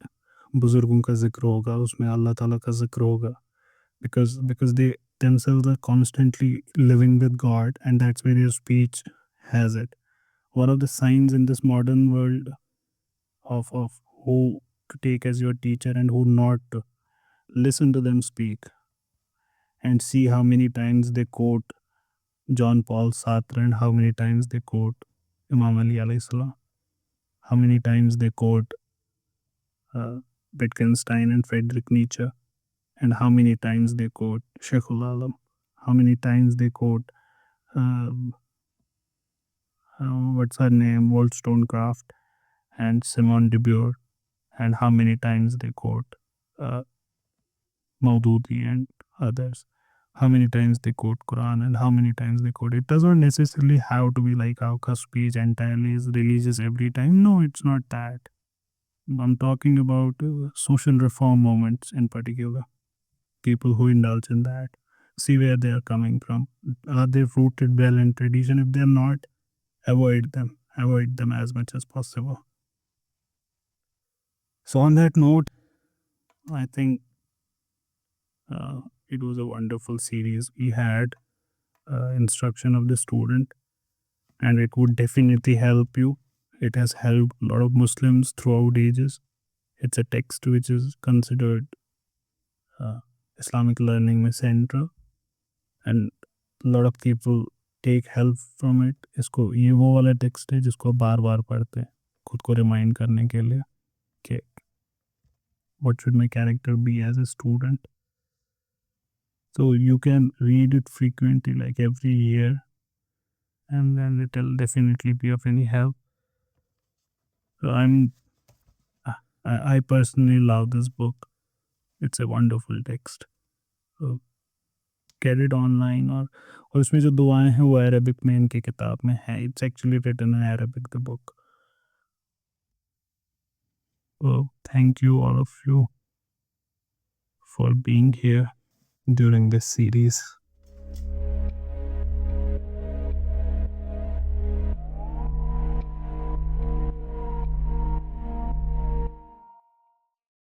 बुजुर्गों का जिक्र होगा, उसमें अल्लाह ताला का जिक्र होगा, because they themselves are constantly living with God, and that's where their speech has it. One of the signs in this modern world of who to take as your teacher and who not to, listen to them speak and see how many times they quote John Paul Sartre and how many times they quote Imam Ali alayhi salam, how many times they quote Wittgenstein and Friedrich Nietzsche, and how many times they quote Sheikhul Alam, how many times they quote what's her name, Wollstonecraft and Simone de Beauvoir, and how many times they quote Maududi and others. how many times they quote Quran and how many times they quote. It does not necessarily have to be like our speech entirely is religious every time. No, it's not that. I'm talking about social reform movements in particular. People who indulge in that. See where they are coming from. Are they rooted well in tradition? If they're not, avoid them. Avoid them as much as possible. So on that note, I think it was a wonderful series. We had instruction of the student, and it would definitely help you. It has helped a lot of Muslims throughout ages. It's a text which is considered uh, Islamic learning में central, and a lot of people take help from it. इसको ये वो वाला text है जिसको बार बार पढ़ते हैं खुद को रिमाइंड करने के लिए कि what should my character be as a student. So you can read it frequently, like every year, and then it'll definitely be of any help. So I personally love this book. It's a wonderful text. So get it online, और उसमें जो दुआएं हैं वो Arabic में इनकी किताब में है. It's actually written in Arabic, the book. So thank you all of you for being here during this series.